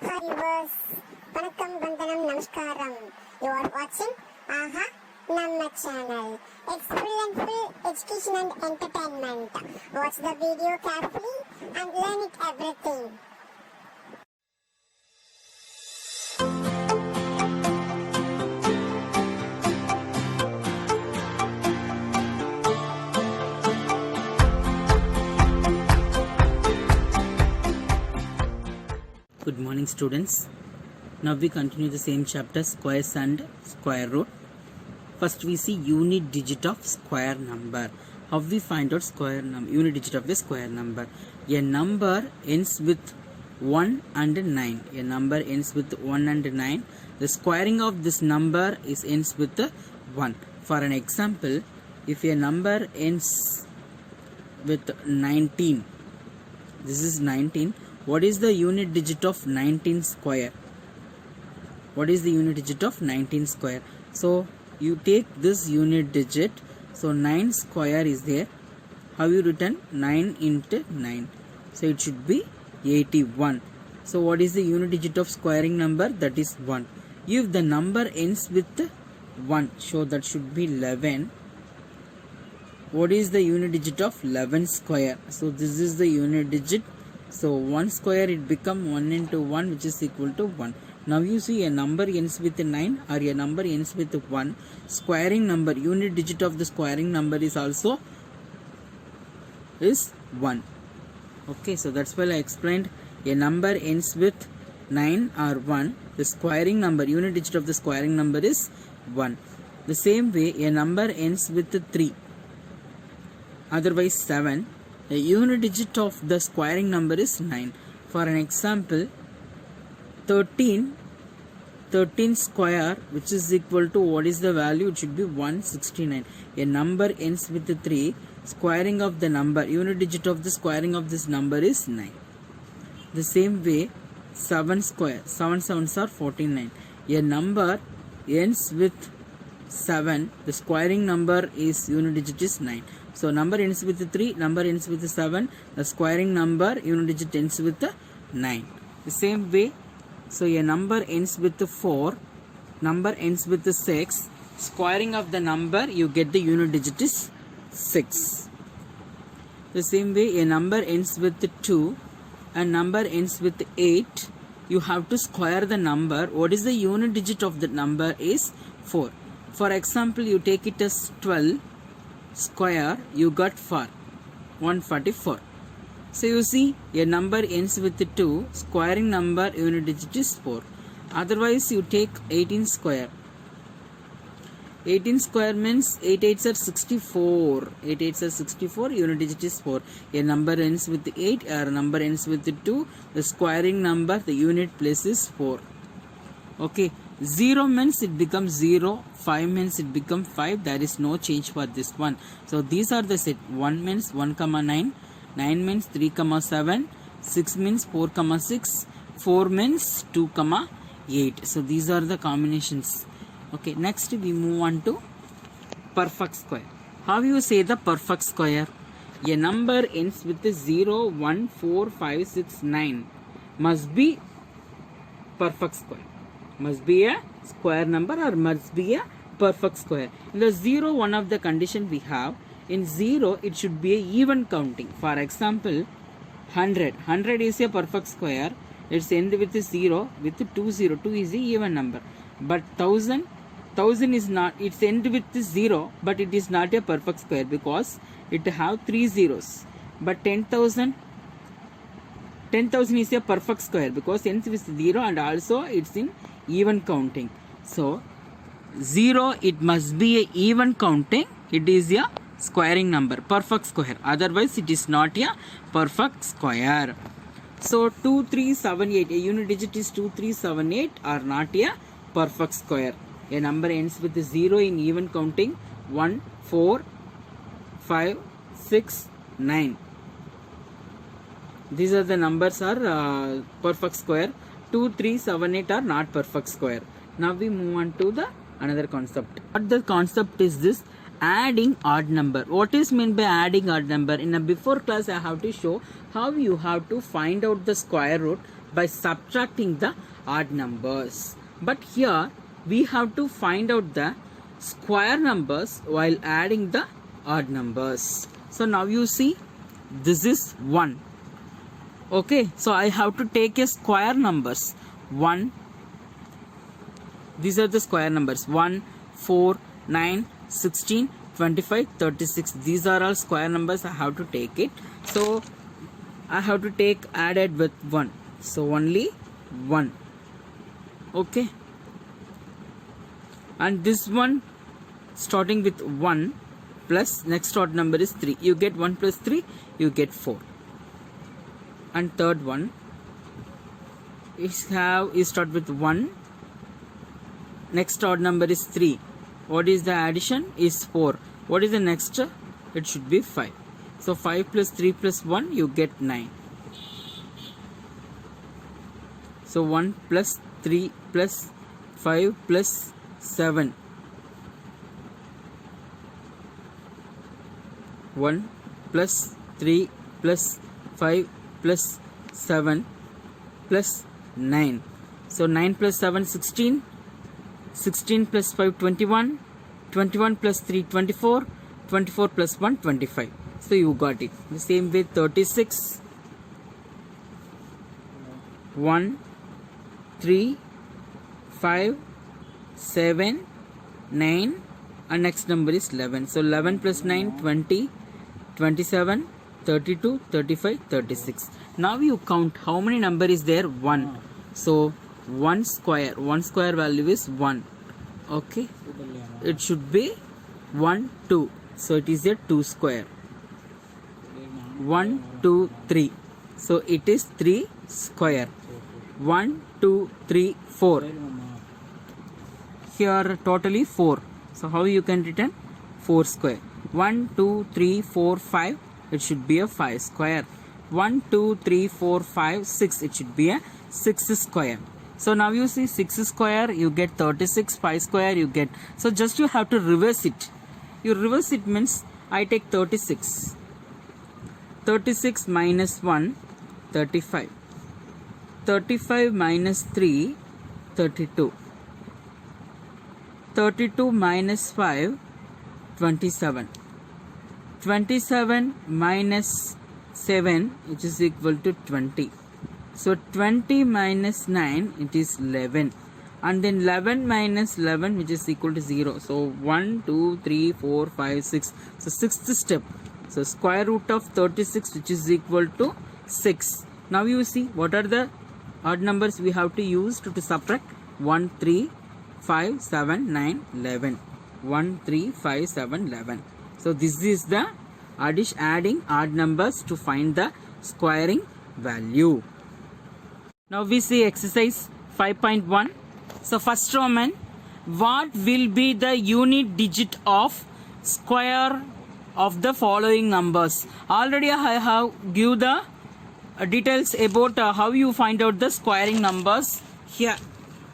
Hi viewers, Vanakkam, Vandanam, Namaskaram. You are watching Aha Namma channel. It's full and full education and entertainment. Watch the video carefully and learn it everything. Good morning students. Now we continue the same chapter, squares and square root. First we see unit digit of square number. How we find out unit digit of a square number? A number ends with 1 and 9. A number ends with 1 and 9. The squaring of this number ends with 1. For an example, if a number ends with 19, this is 19. What is the unit digit of 19 square? What is the unit digit of 19 square? So you take this unit digit. So 9 square is there. How you written? 9 into 9. So it should be 81. So what is the unit digit of squaring number? That is 1. If the number ends with 1, so that should be 11. What is the unit digit of 11 square? So this is the unit digit. So 1 square it become 1 into 1, which is equal to 1. Now you see a number ends with 9 or a number ends with 1. Squaring number, unit digit of the squaring number is also is 1. Okay, so that's why I explained a number ends with 9 or 1. The squaring number, unit digit of the squaring number is 1. The same way a number ends with 3, otherwise 7. The unit digit of the squaring number is 9. For an example, 13 square, which is equal to, what is the value? It should be 169. A number ends with 3. Squaring of the number, unit digit of the squaring of this number is 9. The same way, 7 square, 7 sevens are 49. A number ends with 7. The squaring number is, unit digit is 9. So number ends with 3, number ends with 7. The squaring number, unit digit ends with 9. The same way, so a number ends with 4, number ends with 6. Squaring of the number, you get the unit digit is 6. The same way, a number ends with 2 and number ends with 8. You have to square the number. What is the unit digit of the number is 4. For example, you take it as 12 square, you got 144. So you see a number ends with 2, squaring number unit digit is 4. Otherwise you take 18 square. 18 square means 8 8s are 64. 8 8s are 64, unit digit is 4. A number ends with 8 or a number ends with 2. The squaring number, the unit place is 4. Okay. 0 means it becomes 0, 5 means it becomes 5. There is no change for this one. So these are the set. 1 means 1, 9. 9 means 3, 7. 6 means 4, 6. 4 means 2, 8. So these are the combinations. Okay, next we move on to perfect square. How you say the perfect square? A number ends with 0, 1, 4, 5, 6, 9. Must be perfect square. Must be a square number or must be a perfect square. In the 0, one of the condition we have, in 0 it should be a even counting. For example, 100. 100 is a perfect square. It's end with 0 with 2 0. 2 is a even number. But 1000 is not, it's end with 0, but it is not a perfect square because it have 3 zeros. But 10,000 is a perfect square because ends with 0 and also it's in even counting. So 0, it must be a even counting. It is a squaring number, perfect square. Otherwise it is not a perfect square. So 2 3 7 8, a unit digit is 2 3 7 8 are not a perfect square. A number ends with 0 in even counting. 1 4 5 6 9. These are the numbers are perfect square. 2 3 7 8 are not perfect square. Now we move on to the another concept. What the concept is this? Adding odd number. What is meant by adding odd number? In a before class I have to show how you have to find out the square root by subtracting the odd numbers. But here we have to find out the square numbers while adding the odd numbers. So now you see, this is 1. Okay, so I have to take a square numbers. 1, these are the square numbers. 1, 4, 9, 16, 25, 36. These are all square numbers. I have to take it. So I have to take added with 1. So only 1. Okay. And this one starting with 1 plus next odd number is 3. You get 1 plus 3, you get 4. And third one is start with 1. Next odd number is 3. What is the addition? Is 4. What is the next? It should be 5. So 5 plus 3 plus 1, you get 9. So 1 plus 3 plus 5 plus 7. 1 plus 3 plus 5 plus 7 plus 9. So 9 plus 7, 16. 16 plus 5, 21. 21 plus 3, 24. 24 plus 1, 25. So you got it. The same way 36. 1, 3, 5, 7, 9. And next number is 11. So 11 plus 9, 20. 27, 32, 35, 36. Now you count how many number is there? 1. So 1 square value is 1. Okay, it should be 1, 2. So it is a 2 square. 1, 2, 3. So it is 3 square. 1, 2, 3, 4. Here totally 4. So how you can written? 4 square. 1, 2, 3, 4, 5. It should be a 5 square. 1, 2, 3, 4, 5, 6. It should be a 6 square. So now you see 6 square, you get 36. 5 square, you get. So just you have to reverse it. You reverse it means I take 36. 36 minus 1, 35. 35 minus 3, 32. 32 minus 5, 27. 27 minus 7, which is equal to 20. So 20 minus 9, it is 11. And then 11 minus 11, which is equal to 0. So 1, 2, 3, 4, 5, 6. So sixth step. So square root of 36, which is equal to 6. Now you see what are the odd numbers we have to use to subtract. 1, 3, 5, 7, 9, 11. 1, 3, 5, 7, 11. So this is the adding odd numbers to find the squaring value. Now we see exercise 5.1. So first Roman, what will be the unit digit of square of the following numbers? Already I have give the details about how you find out the squaring numbers here.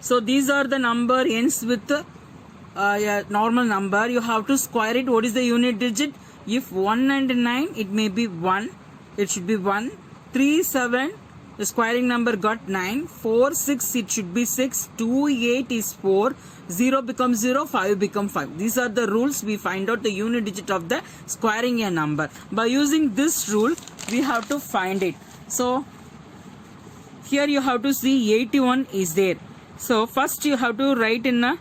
So these are the number ends with a normal number. You have to square it. What is the unit digit? If 1 and 9, it may be 1. It should be 1. 3, 7, the squaring number got 9. 4, 6, it should be 6. 2, 8 is 4. 0 becomes 0. 5 becomes 5. These are the rules we find out the unit digit of the squaring a number. By using this rule, we have to find it. So here you have to see 81 is there. So first you have to write in a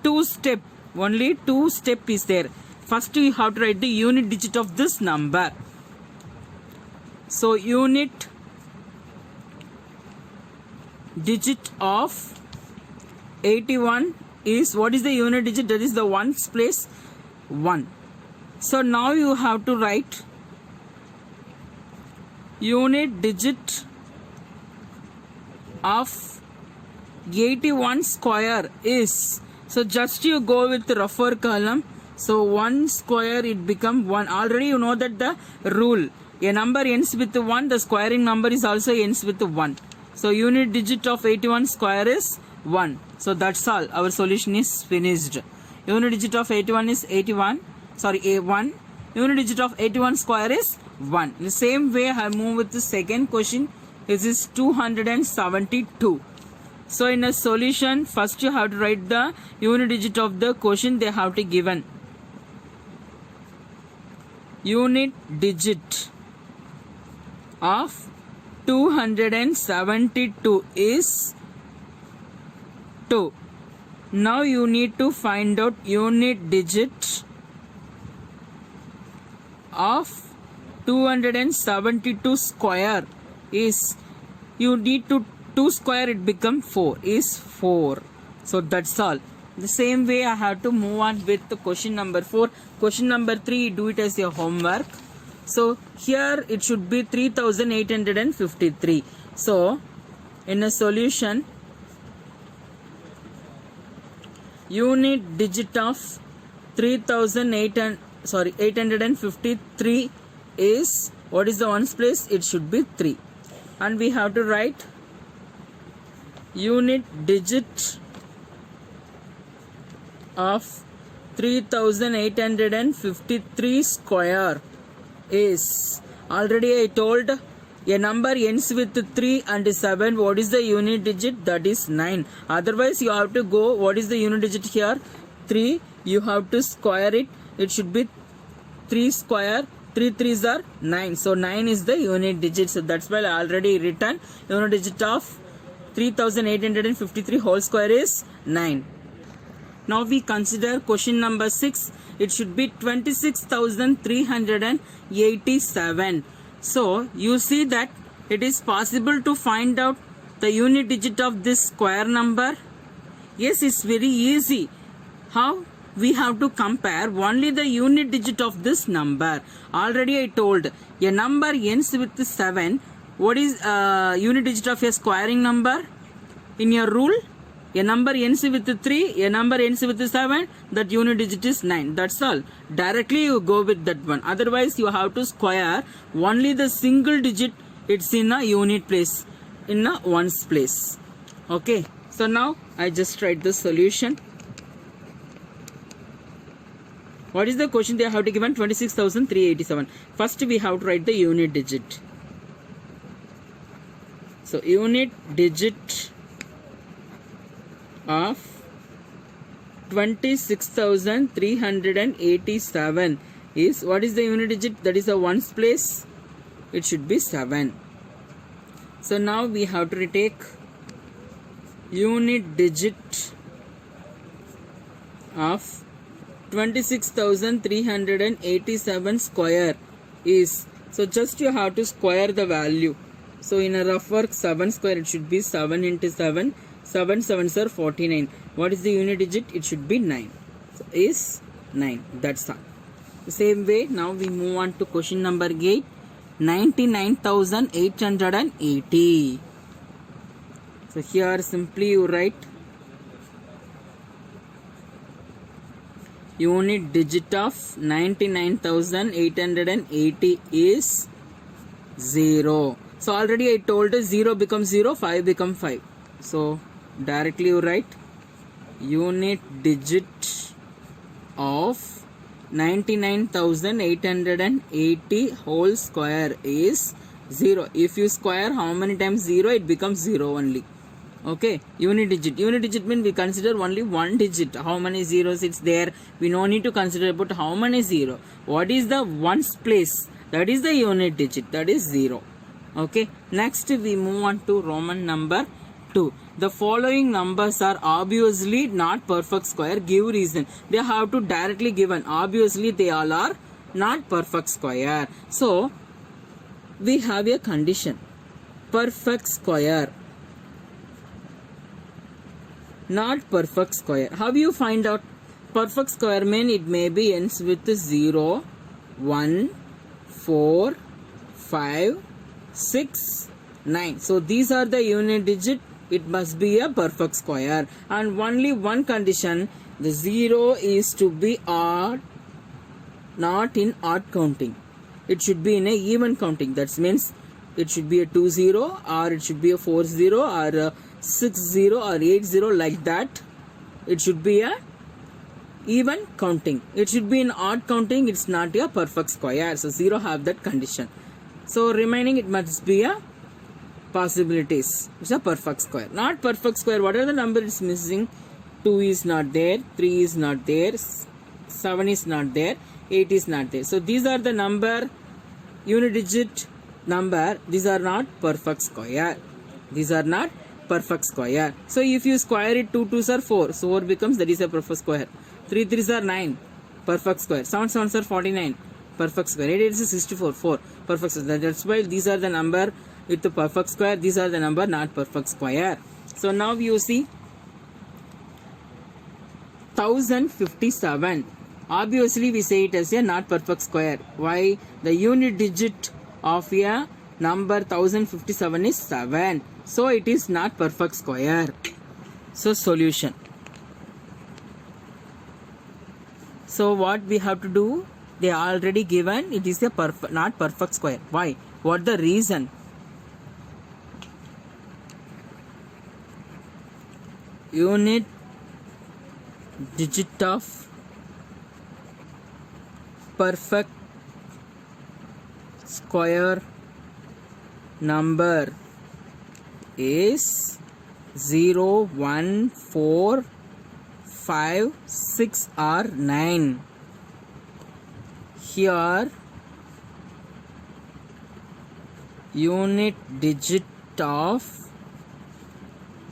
2 step. Only 2 step is there. First you have to write the unit digit of this number. So unit digit of 81 is, what is the unit digit? That is the ones place 1. So now you have to write unit digit of 81 square is, so just you go with the rougher column. So 1 square it become 1. Already you know that the rule, a number ends with 1, the squaring number is also ends with 1. So unit digit of 81 square is 1. So that's all. Our solution is finished. Unit digit of 81 is 81. Sorry, A1. Unit digit of 81 square is 1. In the same way, I move with the second question. This is 272. So in a solution, first you have to write the unit digit of the quotient they have to given. Unit digit of 272 is 2. Now you need to find out unit digit of 272 square is, you need to 2 square it become 4 is 4. So that's all. The same way I have to move on with the question number 4. Question number 3, do it as your homework. So here it should be 3853. So in a solution, unit digit of 853 is, what is the ones place? It should be 3. And we have to write unit digit of 3853 square is, already I told, a number ends with 3 and 7. What is the unit digit? That is 9. Otherwise you have to go, what is the unit digit here? 3. You have to square it. It should be 3 square. 3 3s are 9. So 9 is the unit digit. So that's why I already written unit digit of 3853 whole square is 9. Now we consider question number 6. It should be 26,387. So you see that it is possible to find out the unit digit of this square number. Yes, it's very easy. How? We have to compare only the unit digit of this number. Already I told, a number ends with 7. What is unit digit of a squaring number? In your rule, a number ends with 3, a number ends with 7, that unit digit is 9. That's all. Directly you go with that one. Otherwise you have to square only the single digit. It's in a unit place, in a ones place. Okay. So now I just write the solution. What is the question they have to given? 26,387. First we have to write the unit digit. So unit digit of 26,387 is, what is the unit digit? That is a ones place. It should be 7. So now we have to retake unit digit of 26,387 square is, so just you have to square the value. So in a rough work, 7 square, it should be 7 into 7. 7 7s are 49. What is the unit digit? It should be 9. So is 9. That's all. The same way, now we move on to question number 8. 99,880. So here simply you write unit digit of 99,880 is 0. So already I told you 0 becomes 0, 5 become 5. So directly you write unit digit of 99,880 whole square is 0. If you square how many times 0, it becomes 0 only. Okay, unit digit. Unit digit means we consider only one digit. How many zeros it's there? We no need to consider about how many 0. What is the ones place? That is the unit digit. That is 0. Okay, next we move on to Roman number 2. The following numbers are obviously not perfect square. Give reason. They have to directly given. Obviously they all are not perfect square. So we have a condition. Perfect square. Not perfect square. How you find out? Perfect square mean it may be ends with 0, 1, 4, 5, 6, 9. So these are the unit digit. It must be a perfect square. And only one condition, the 0 is to be odd, not in odd counting. It should be in a even counting. That means it should be a 2 0 or it should be a 4 0 or a 6 0 or 8 0, like that. It should be a even counting. It should be in odd counting. It's not a perfect square. So 0 have that condition. So remaining it must be a possibilities. It's a perfect square. Not perfect square. What are the number is missing? 2 is not there, 3 is not there, 7 is not there, 8 is not there. So these are the number, unit digit number. These are not perfect square. These are not perfect square. So if you square it, 2 2s are 4. So 4 becomes, that is a perfect square. 3 3s are 9. Perfect square. 7 7s are 49. Perfect square. 8 8 is 64. 4. Perfect square. That's why these are the number with the perfect square. These are the number not perfect square. So now you see 1057. Obviously we say it as a not perfect square. Why? The unit digit of a number 1057 is 7. So it is not perfect square. So solution. So what we have to do? They are already given. It is a not perfect square. Why? What the reason? Unit digit of perfect square number is 0, 1, 4, 5, 6 or 9. Here unit digit of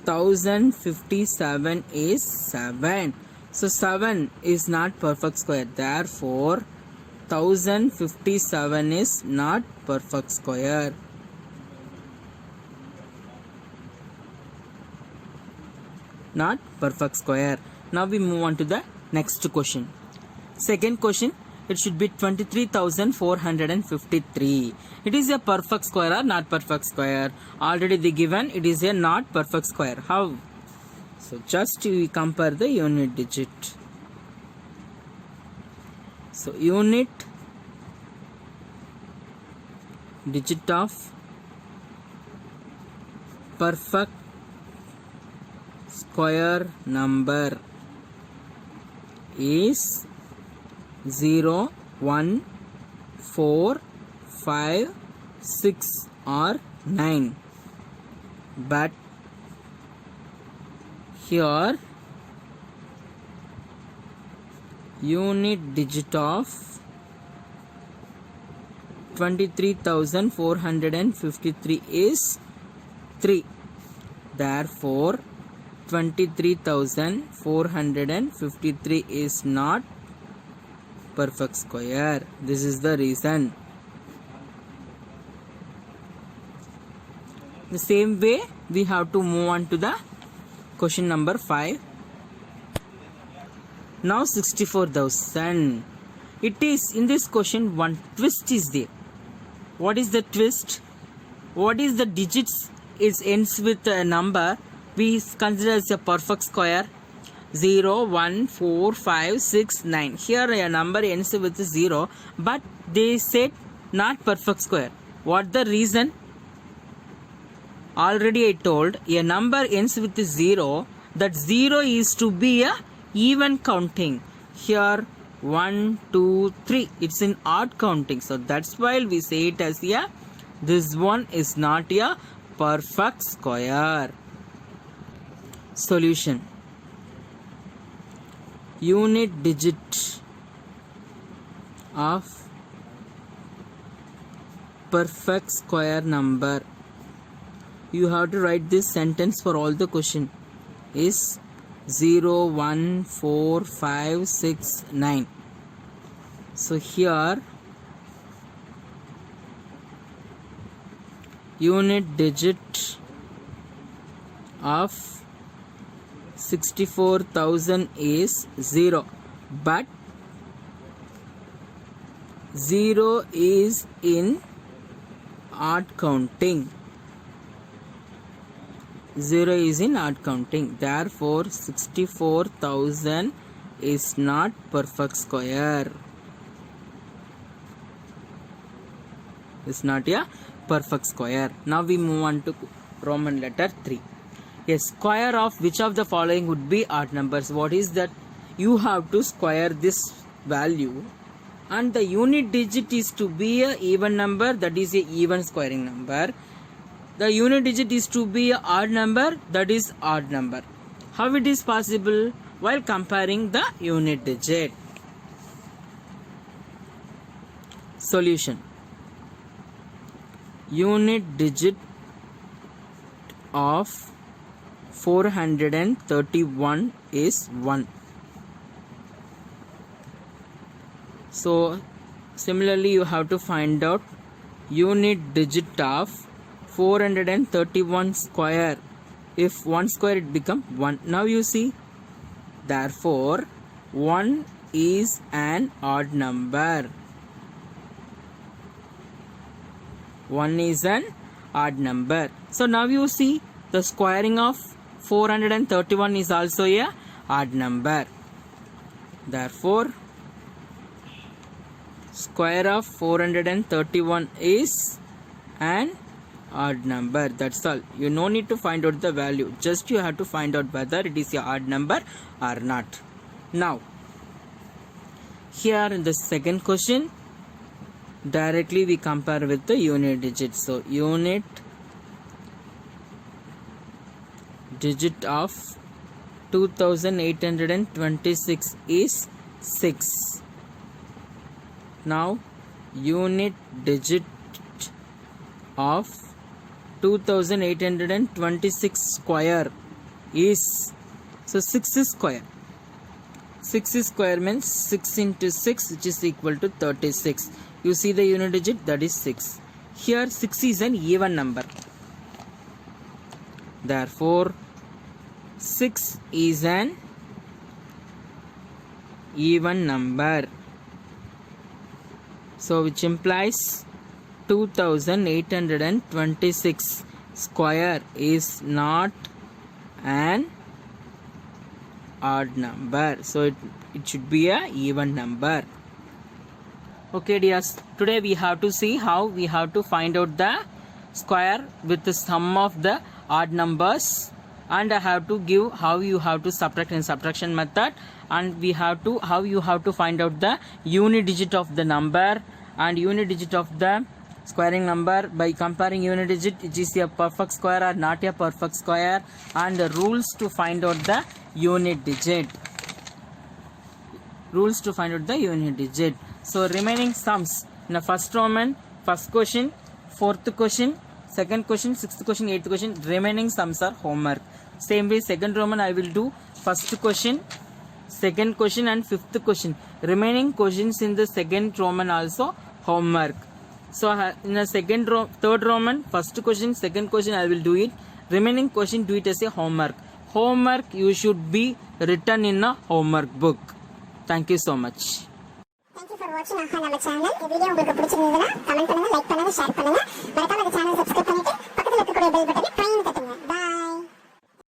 1057 is 7. So 7 is not perfect square. Therefore 1057 is not perfect square. Not perfect square. Now we move on to the next question. Second question, it should be 23,453. It is a perfect square or not perfect square? Already they given, it is a not perfect square. How? So just we compare the unit digit. So unit digit of perfect square number is 0, 1, 4, 5, 6 or 9. But here unit digit of 23,453 is 3. Therefore 23,453 is not perfect square. This is the reason. The same way we have to move on to the question number 5. Now 64,000. It is in this question one twist is there. What is the twist? What is the digits? It ends with a number we consider as a perfect square. 0, 1, 4, 5, 6, 9. Here a number ends with 0, but they said not perfect square. What the reason? Already I told, a number ends with 0. That 0 is to be a even counting. Here 1, 2, 3. It's in odd counting. So that's why we say it as a, this one is not a perfect square. Solution. Unit digit of perfect square number. You have to write this sentence for all the question is 0, 1, 4, 5, 6, 9. So here unit digit of 64,000 is 0, but 0 is in odd counting. 0 is in odd counting. Therefore 64,000 is not perfect square. It's not a perfect square. Now we move on to Roman letter 3. A square of which of the following would be odd numbers? What is that? You have to square this value and the unit digit is to be a even number, that is a even squaring number. the unit digit is to be an odd number, that is odd number. How it is possible? While comparing the unit digit. Solution. Unit digit of 431 is 1. So similarly you have to find out unit digit of 431 square. If 1 square it become 1. Now you see, therefore 1 is an odd number. 1 is an odd number. So now you see, the squaring of 431 is also a odd number. Therefore square of 431 is an odd number. That's all. You no need to find out the value, just you have to find out whether it is a odd number or not. Now here in the second question, directly we compare with the unit digit. So unit digit of 2826 is 6. Now unit digit of 2826 square is, so 6 is square. 6 is square means 6 into 6, which is equal to 36. You see the unit digit, that is 6. Here 6 is an even number. Therefore 6 is an even number. So which implies 2826 square is not an odd number. So it should be a even number. Okay dears, today we have to see how we have to find out the square with the sum of the odd numbers, and I have to give how you have to subtract in subtraction method, and we have to how you have to find out the unit digit of the number and unit digit of the squaring number by comparing unit digit, which is a perfect square or not a perfect square, and the rules to find out the unit digit. Rules to find out the unit digit. So remaining sums in the first Roman, first question, fourth question, second question, sixth question, eighth question, remaining sums are homework. Same way second Roman I will do first question, second question and fifth question. Remaining questions in the second Roman also homework. So in the third Roman, first question, second question I will do it. Remaining question do it as a homework. Homework you should be written in a homework book. Thank you so much. Thank you for watching நம்ம channel. இந்த video உங்களுக்கு பிடிச்சிருந்ததுன்னா comment பண்ணுங்க, like பண்ணுங்க, share பண்ணுங்க. மறக்காம இந்த சேனலை